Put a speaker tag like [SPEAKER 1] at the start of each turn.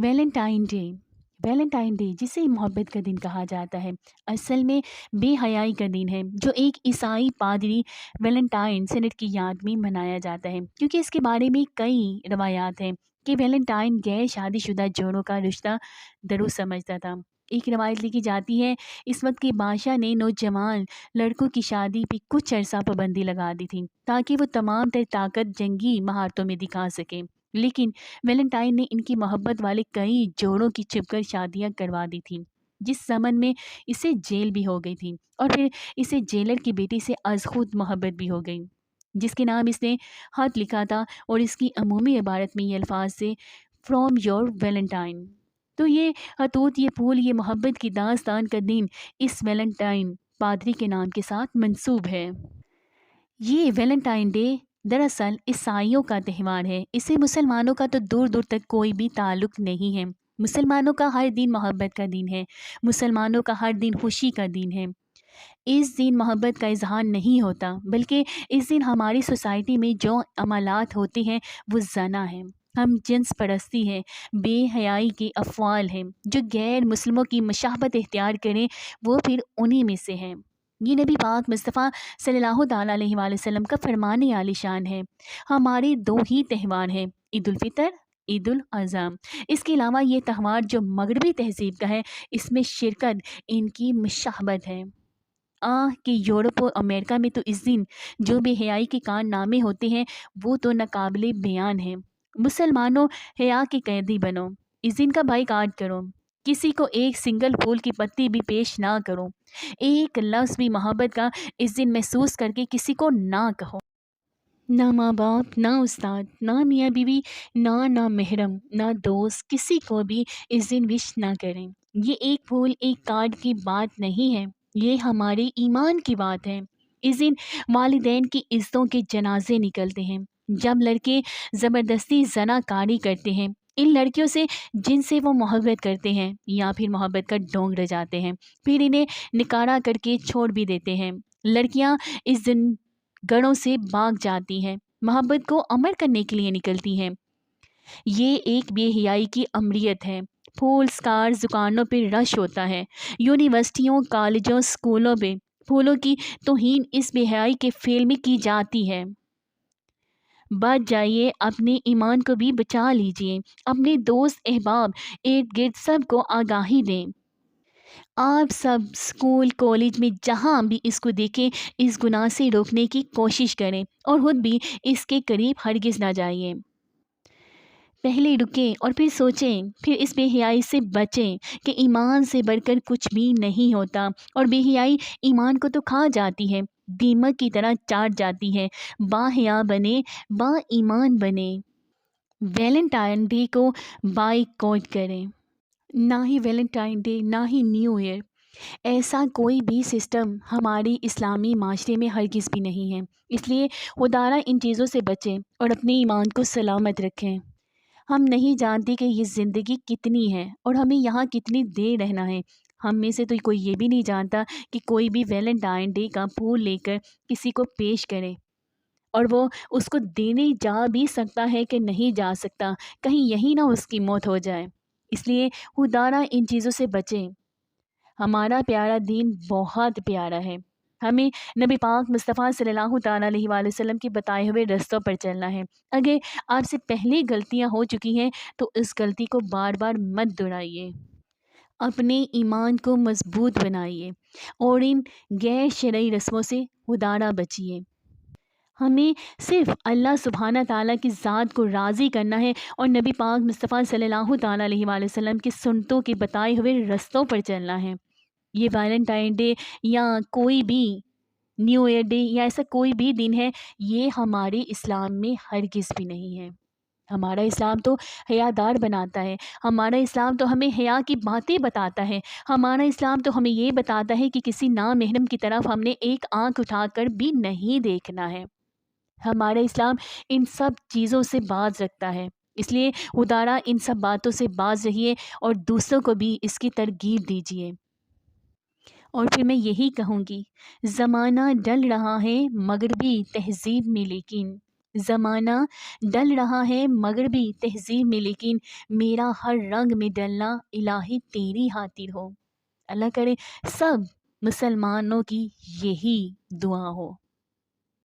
[SPEAKER 1] Valentine day Valentine day جسے محبت کا دن کہا جاتا ہے، اصل میں بے حیائی کا دن ہے جو ایک عیسائی پادری ویلنٹائن سینٹ کی یاد میں منایا جاتا ہے، کیونکہ اس کے بارے میں کئی روایات ہیں کہ ویلنٹائن غیر شادی شدہ جوڑوں کا رشتہ درست سمجھتا تھا۔ ایک روایت لکھی جاتی ہے اس وقت کے بادشاہ نے نوجوان لڑکوں کی شادی پہ کچھ عرصہ پابندی لگا دی تھی تاکہ وہ تمام تر طاقت جنگی مہارتوں میں دکھا سکیں، لیکن ویلنٹائن نے ان کی محبت والے کئی جوڑوں کی چھپ کر شادیاں کروا دی تھیں، جس زمن میں اسے جیل بھی ہو گئی تھی اور پھر اسے جیلر کی بیٹی سے از خود محبت بھی ہو گئی، جس کے نام اس نے خط لکھا تھا اور اس کی عمومی عبارت میں یہ الفاظ سے فرام یور ویلنٹائن۔ تو یہ خطوط، یہ پھول، یہ محبت کی داستان کا دن اس ویلنٹائن پادری کے نام کے ساتھ منسوب ہے۔ یہ ویلنٹائن ڈے دراصل عیسائیوں کا تہوار ہے، اسے مسلمانوں کا تو دور دور تک کوئی بھی تعلق نہیں ہے۔ مسلمانوں کا ہر دن محبت کا دن ہے، مسلمانوں کا ہر دن خوشی کا دن ہے۔ اس دن محبت کا اظہار نہیں ہوتا، بلکہ اس دن ہماری سوسائٹی میں جو عملات ہوتے ہیں وہ زنا ہے، ہم جنس پرستی ہے، بے حیائی کے افعال ہیں، جو غیر مسلموں کی مشابہت اختیار کریں وہ پھر انہی میں سے ہیں۔ یہ نبی پاک مصطفیٰ صلی اللہ تعالیٰ علیہ وآلہ وسلم کا فرمان عالی شان ہے۔ ہمارے دو ہی تہوار ہیں، عید الفطر، عید الاضحیٰ۔ اس کے علاوہ یہ تہوار جو مغربی تہذیب کا ہے، اس میں شرکت ان کی مشابہت ہے۔ کہ یورپ اور امریکہ میں تو اس دن جو بے حیائی کے کارنامے ہوتے ہیں وہ تو ناقابل بیان ہیں۔ مسلمانوں، حیا کے قیدی بنو، اس دن کا بائیکاٹ کرو، کسی کو ایک سنگل پھول کی پتی بھی پیش نہ کرو، ایک لفظ بھی محبت کا اس دن محسوس کر کے کسی کو نہ کہو۔ نہ ماں باپ، نہ استاد، نہ میاں بیوی، نہ محرم، نہ دوست، کسی کو بھی اس دن وش نہ کریں۔ یہ ایک پھول، ایک کارڈ کی بات نہیں ہے، یہ ہمارے ایمان کی بات ہے۔ اس دن والدین کی عزتوں کے جنازے نکلتے ہیں، جب لڑکے زبردستی زنا کاری کرتے ہیں ان لڑکیوں سے جن سے وہ محبت کرتے ہیں، یا پھر محبت کا ڈھونگ رچاتے ہیں، پھر انہیں نکاح کر کے چھوڑ بھی دیتے ہیں۔ لڑکیاں اس دن گڑوں سے بھاگ جاتی ہیں، محبت کو امر کرنے کے لیے نکلتی ہیں۔ یہ ایک بے حیائی کی امریت ہے۔ پھول سکار دکانوں پہ رش ہوتا ہے، یونیورسٹیوں، کالجوں، اسکولوں پہ پھولوں کی توہین اس بے حیائی کے فعل میں کی جاتی ہے۔ بچ جائیے، اپنے ایمان کو بھی بچا لیجئے، اپنے دوست احباب ارد گرد سب کو آگاہی دیں۔ آپ سب اسکول، کالج میں جہاں بھی اس کو دیکھیں اس گناہ سے روکنے کی کوشش کریں اور خود بھی اس کے قریب ہرگز نہ جائیے۔ پہلے رکیں اور پھر سوچیں، پھر اس بے حیائی سے بچیں کہ ایمان سے بڑھ کر کچھ بھی نہیں ہوتا، اور بے حیائی ایمان کو تو کھا جاتی ہے، دیمک کی طرح چاٹ جاتی ہے۔ با حیا بنے، با ایمان بنے۔ ویلنٹائن ڈے کو بائیکاٹ کریں، نہ ہی ویلنٹائن ڈے، نہ ہی نیو ایئر۔ ایسا کوئی بھی سسٹم ہماری اسلامی معاشرے میں ہرگز بھی نہیں ہے، اس لیے خدارہ ان چیزوں سے بچیں اور اپنے ایمان کو سلامت رکھیں۔ ہم نہیں جانتے کہ یہ زندگی کتنی ہے اور ہمیں یہاں کتنی دیر رہنا ہے۔ ہم میں سے تو کوئی یہ بھی نہیں جانتا کہ کوئی بھی ویلنٹائن ڈے کا پھول لے کر کسی کو پیش کرے اور وہ اس کو دینے جا بھی سکتا ہے کہ نہیں جا سکتا، کہیں یہی نہ اس کی موت ہو جائے۔ اس لیے خدارہ ان چیزوں سے بچیں۔ ہمارا پیارا دین بہت پیارا ہے، ہمیں نبی پاک مصطفیٰ صلی اللہ تعالیٰ علیہ وآلہ وسلم کے بتائے ہوئے رستوں پر چلنا ہے۔ اگر آپ سے پہلے غلطیاں ہو چکی ہیں تو اس غلطی کو بار بار مت دہرائیے، اپنے ایمان کو مضبوط بنائیے اور ان غیر شرعی رسموں سے خدارہ بچیے۔ ہمیں صرف اللہ سبحانہ تعالیٰ کی ذات کو راضی کرنا ہے اور نبی پاک مصطفیٰ صلی اللہ تعالیٰ علیہ وآلہ وسلم کی سنتوں کے بتائے ہوئے رستوں پر چلنا ہے۔ یہ ویلنٹائن ڈے یا کوئی بھی نیو ایئر ڈے یا ایسا کوئی بھی دن ہے، یہ ہمارے اسلام میں ہرگز بھی نہیں ہے۔ ہمارا اسلام تو حیادار بناتا ہے، ہمارا اسلام تو ہمیں حیا کی باتیں بتاتا ہے، ہمارا اسلام تو ہمیں یہ بتاتا ہے کہ کسی نامحرم کی طرف ہم نے ایک آنکھ اٹھا کر بھی نہیں دیکھنا ہے۔ ہمارا اسلام ان سب چیزوں سے باز رکھتا ہے، اس لیے خدارہ ان سب باتوں سے باز رہیے اور دوسروں کو بھی اس کی ترغیب دیجیے۔ اور پھر میں یہی کہوں گی، زمانہ ڈل رہا ہے مغربی تہذیب میں، لیکن زمانہ ڈل رہا ہے مغربی تہذیب میں، لیکن میرا ہر رنگ میں ڈلنا الہی تیری خاطر ہو۔ اللہ کرے سب مسلمانوں کی یہی دعا ہو۔